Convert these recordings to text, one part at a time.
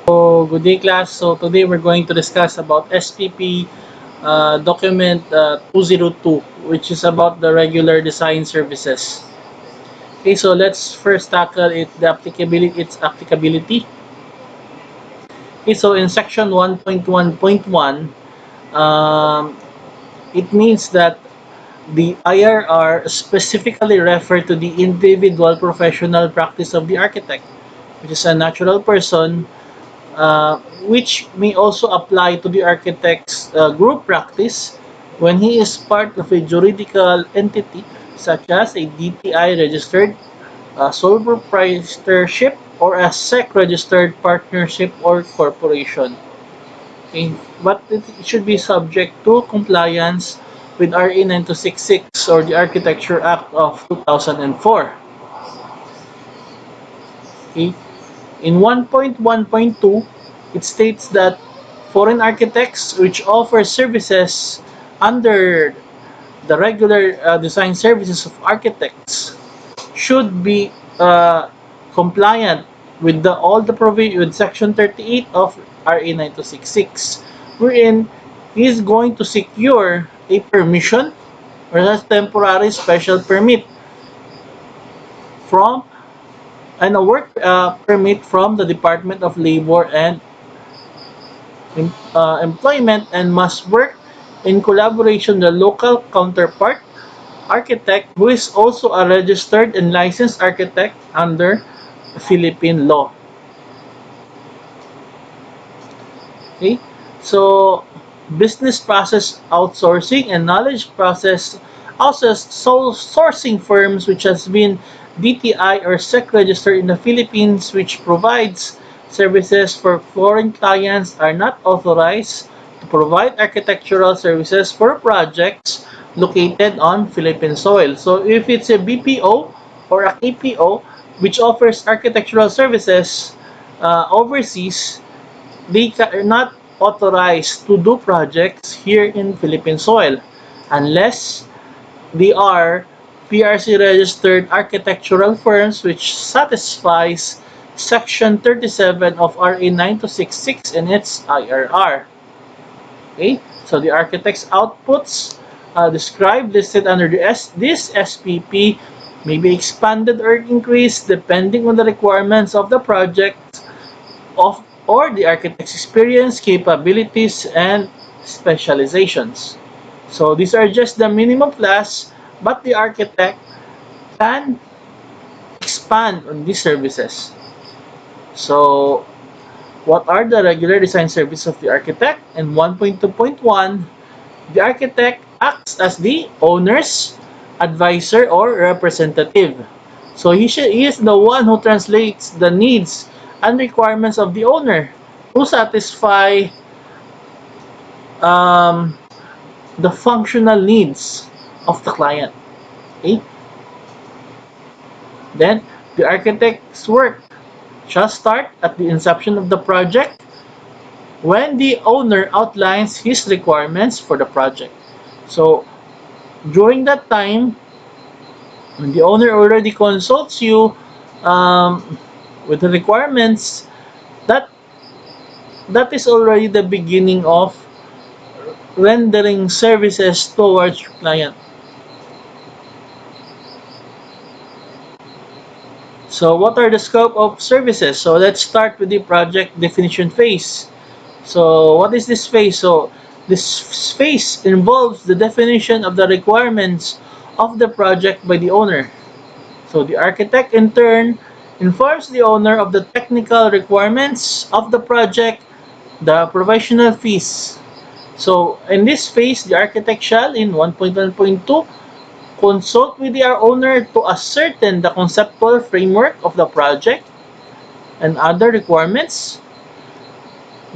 So, good day class. So, today we're going to discuss about SPP document 202, which is about the regular design services. Okay, so let's first tackle its applicability. Okay, so in section 1.1.1, um, it means that the IRR specifically refer to the individual professional practice of the architect, which is a natural person, which may also apply to the architect's group practice when he is part of a juridical entity such as a DTI registered sole proprietorship or a SEC registered partnership or corporation. Okay? But it should be subject to compliance with RA 9266 or the Architecture Act of 2004. Okay? In 1.1.2, it states that foreign architects which offer services under the regular design services of architects should be compliant with all the provision with section 38 of RA 9266, wherein he is going to secure a permission or a temporary special permit from and a work permit from the Department of Labor and Employment, and must work in collaboration with the local counterpart architect who is also a registered and licensed architect under Philippine law. Okay? So, business process outsourcing and knowledge process sourcing firms which has been DTI or SEC registered in the Philippines, which provides services for foreign clients, are not authorized to provide architectural services for projects located on Philippine soil. So if it's a BPO or a KPO which offers architectural services overseas, they are not authorized to do projects here in Philippine soil unless they are PRC registered architectural firms which satisfies section 37 of RA 9266 and its IRR. Okay, so the architect's outputs described listed under this SPP may be expanded or increased depending on the requirements of the project of or the architect's experience, capabilities, and specializations. So these are just the minimum class, but the architect can expand on these services. So what are the regular design services of the architect? In 1.2.1, the architect acts as the owner's advisor or representative. So he is the one who translates the needs and requirements of the owner to satisfy um, the functional needs of the client. Okay? Then, the architect's work shall start at the inception of the project when the owner outlines his requirements for the project. So, during that time, when the owner already consults you with the requirements, that that is already the beginning of rendering services towards your client. So what are the scope of services? So let's start with the project definition phase. So what is this phase? So this phase involves the definition of the requirements of the project by the owner. So the architect in turn informs the owner of the technical requirements of the project, the provisional fees. So in this phase, the architect shall in 1.1.2 consult with the owner to ascertain the conceptual framework of the project and other requirements,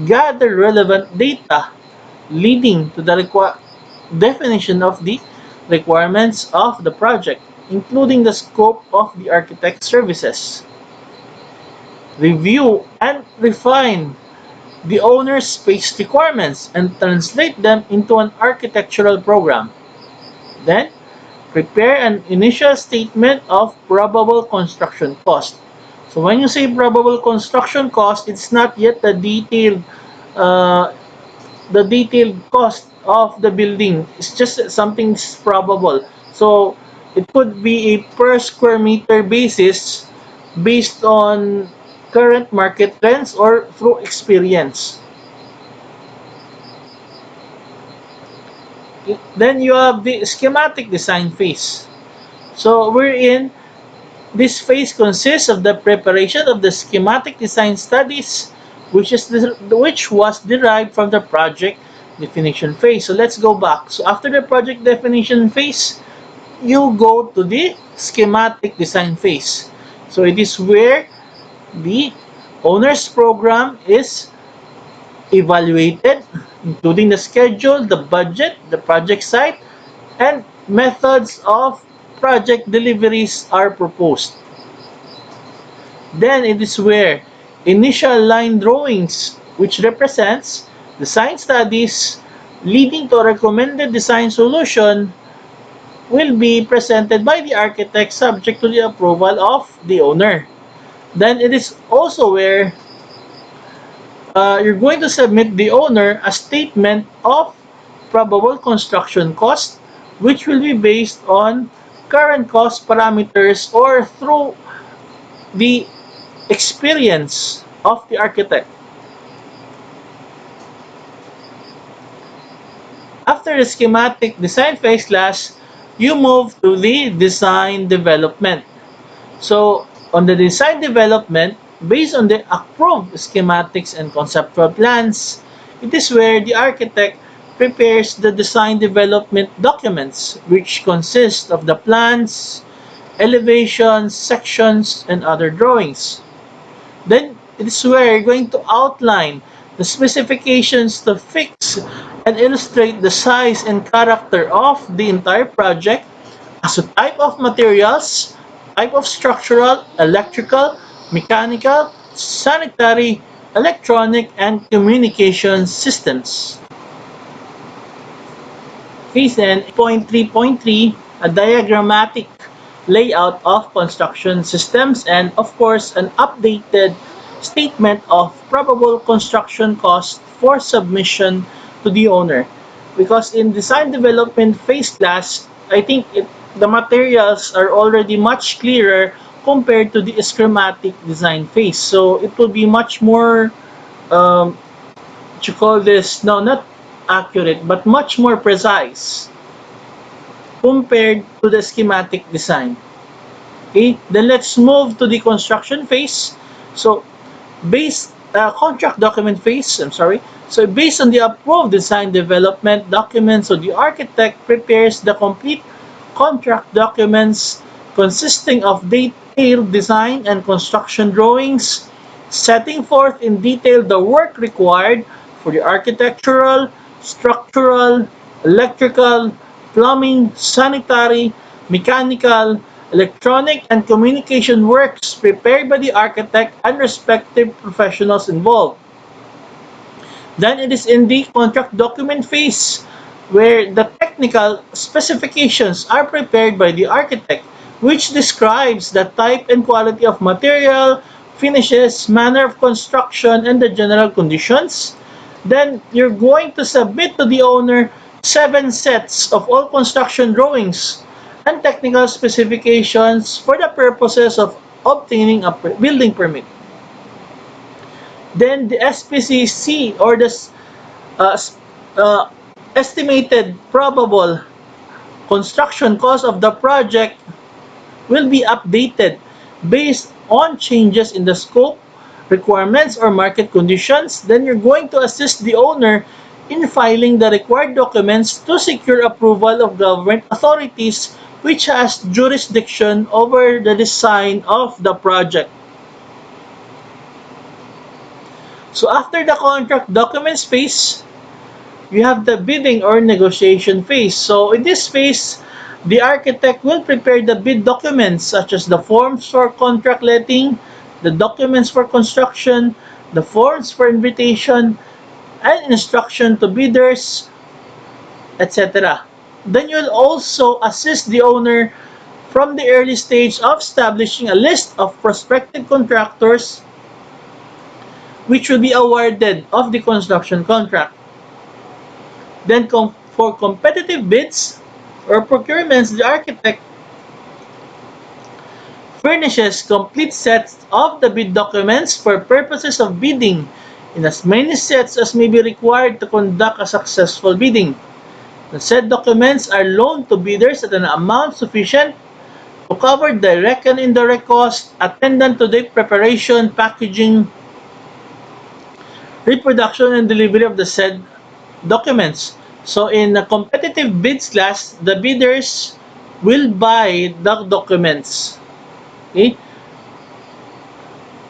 gather relevant data leading to the definition of the requirements of the project, including the scope of the architect's services, review and refine the owner's space requirements and translate them into an architectural program. Then, prepare an initial statement of probable construction cost. So when you say probable construction cost, it's not yet uh, the detailed cost of the building. It's just something's probable. So it could be a per square meter basis based on current market trends or through experience. Then you have the schematic design phase. So we're in this phase consists of the preparation of the schematic design studies, which was derived from the project definition phase. So let's go back. So after the project definition phase, you go to the schematic design phase. So it is where the owner's program is evaluated, including the schedule, the budget, the project site, and methods of project deliveries are proposed. Then it is where initial line drawings, which represents design studies leading to a recommended design solution, will be presented by the architect subject to the approval of the owner. Then it is also where you're going to submit the owner a statement of probable construction cost, which will be based on current cost parameters or through the experience of the architect. After the schematic design phase class, you move to the design development. So, on the design development, based on the approved schematics and conceptual plans, it is where the architect prepares the design development documents, which consist of the plans, elevations, sections, and other drawings. Then it is where you're going to outline the specifications to fix and illustrate the size and character of the entire project as a type of materials, type of structural, electrical, mechanical, sanitary, electronic, and communication systems. Phase N 8.3.3, a diagrammatic layout of construction systems, and of course an updated statement of probable construction cost for submission to the owner. Because in design development phase class, I think the materials are already much clearer compared to the schematic design phase. So it will be much more what you call this, no, not accurate, but much more precise compared to the schematic design. Okay, then let's move to the construction phase. So, contract document phase, I'm sorry. So, based on the approved design development documents, so the architect prepares the complete contract documents consisting of detailed design and construction drawings, setting forth in detail the work required for the architectural, structural, electrical, plumbing, sanitary, mechanical, electronic, and communication works prepared by the architect and respective professionals involved. Then it is in the contract document phase where the technical specifications are prepared by the architect, which describes the type and quality of material, finishes, manner of construction, and the general conditions. Then you're going to submit to the owner 7 sets of all construction drawings and technical specifications for the purposes of obtaining a building permit. Then the SPCC or the uh, uh, estimated probable construction cost of the project will be updated based on changes in the scope, requirements, or market conditions. Then you're going to assist the owner in filing the required documents to secure approval of government authorities which has jurisdiction over the design of the project. So after the contract documents phase, you have the bidding or negotiation phase. So in this phase, the architect will prepare the bid documents such as the forms for contract letting, the documents for construction, the forms for invitation, and instruction to bidders, etc. Then you'll also assist the owner from the early stage of establishing a list of prospective contractors which will be awarded of the construction contract. Then for competitive bids or procurements, the architect furnishes complete sets of the bid documents for purposes of bidding in as many sets as may be required to conduct a successful bidding. The said documents are loaned to bidders at an amount sufficient to cover direct and indirect costs attendant to the preparation, packaging, reproduction, and delivery of the said documents. So in a competitive bids class, the bidders will buy the documents. Okay?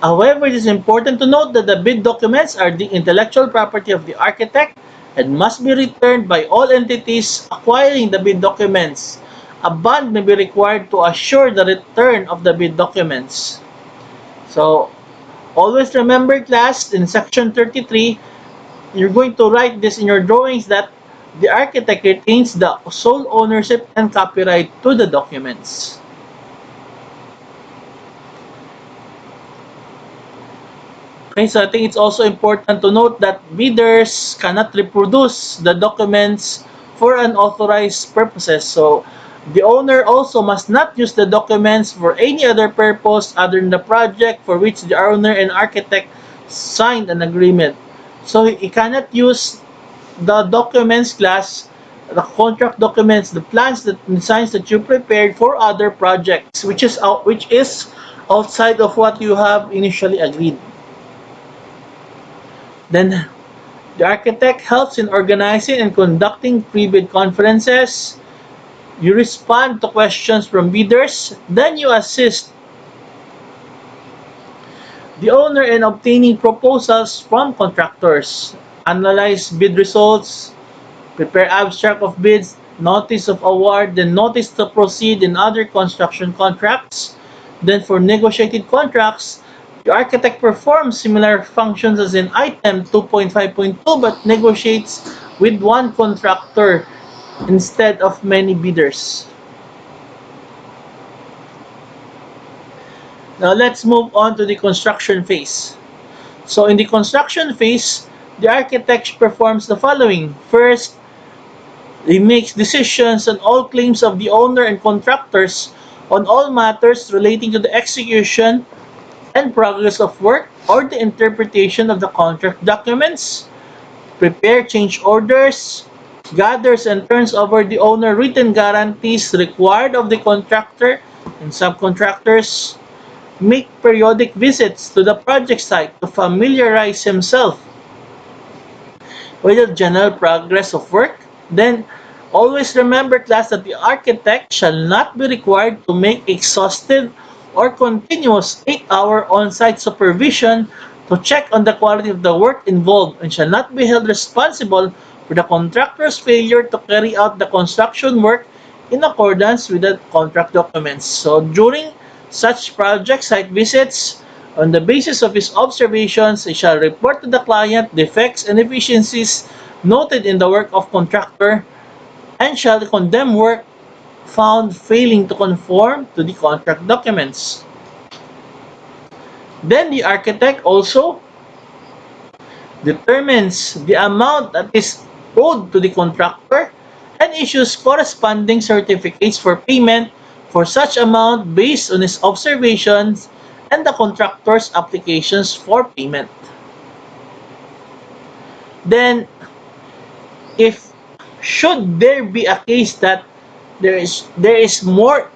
However, it is important to note that the bid documents are the intellectual property of the architect and must be returned by all entities acquiring the bid documents. A bond may be required to assure the return of the bid documents. So, always remember class, in section 33, you're going to write this in your drawings that the architect retains the sole ownership and copyright to the documents. Okay, so I think it's also important to note that bidders cannot reproduce the documents for unauthorized purposes. So the owner also must not use the documents for any other purpose other than the project for which the owner and architect signed an agreement. So he cannot use the documents class, the contract documents, the plans, the designs that you prepared for other projects, which is outside of what you have initially agreed. Then the architect helps in organizing and conducting pre-bid conferences. You respond to questions from bidders. Then you assist the owner in obtaining proposals from contractors. Analyze bid results. Prepare abstract of bids. Notice of award. Then notice to proceed in other construction contracts. Then for negotiated contracts, the architect performs similar functions as in item 2.5.2 but negotiates with one contractor instead of many bidders. Now let's move on to the construction phase. So in the construction phase, the architect performs the following. First, he makes decisions on all claims of the owner and contractors on all matters relating to the execution and progress of work or the interpretation of the contract documents, prepare change orders, gathers and turns over the owner written guarantees required of the contractor and subcontractors, make periodic visits to the project site to familiarize himself with the general progress of work. Then, always remember class that the architect shall not be required to make exhaustive or continuous 8-hour on-site supervision to check on the quality of the work involved and shall not be held responsible for the contractor's failure to carry out the construction work in accordance with the contract documents. So during such project site visits, on the basis of his observations, he shall report to the client defects and deficiencies noted in the work of contractor and shall condemn work found failing to conform to the contract documents. Then the architect also determines the amount that is owed to the contractor and issues corresponding certificates for payment for such amount based on his observations and the contractor's applications for payment. Then, if should there be a case that there is more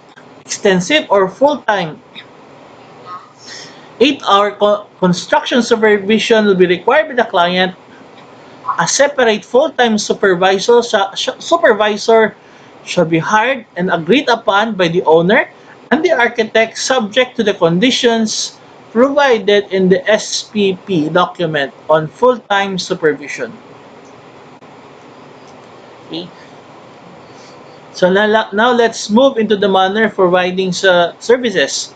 extensive or full-time 8-hour construction supervision will be required by the client, a separate full-time supervisor shall be hired and agreed upon by the owner and the architect subject to the conditions provided in the SPP document on full-time supervision. Okay. So now let's move into the manner for providing services.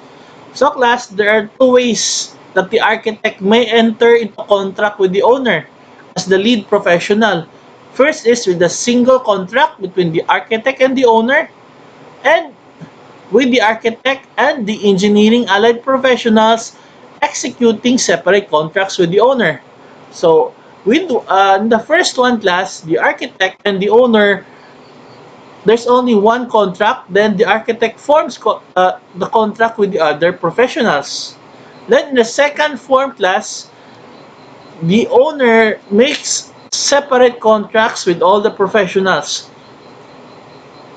So class, there are two ways that the architect may enter into contract with the owner as the lead professional. First is with a single contract between the architect and the owner, and with the architect and the engineering allied professionals executing separate contracts with the owner. So, with in the first one class, the architect and the owner, there's only one contract, then the architect forms the contract with the other professionals. Then in the second form class, the owner makes separate contracts with all the professionals.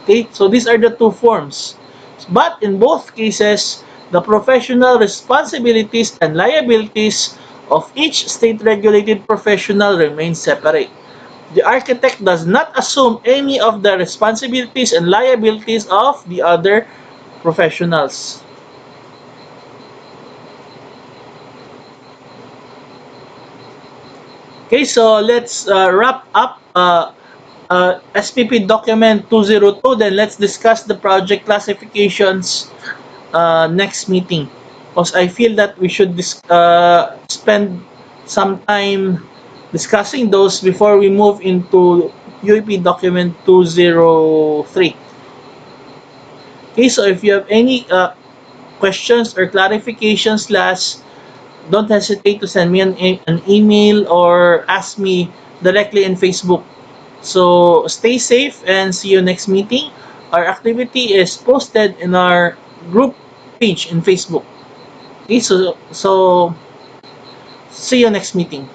Okay, so these are the two forms. But in both cases, the professional responsibilities and liabilities of each state-regulated professional remain separate. The architect does not assume any of the responsibilities and liabilities of the other professionals. Okay, so let's wrap up SPP document 202. Then let's discuss the project classifications next meeting. Because I feel that we should spend some time discussing those before we move into UEP document 203. Okay, so if you have any questions or clarifications, last, don't hesitate to send me an email or ask me directly in Facebook. So stay safe and see you next meeting. Our activity is posted in our group page in Facebook. Okay, so see you next meeting.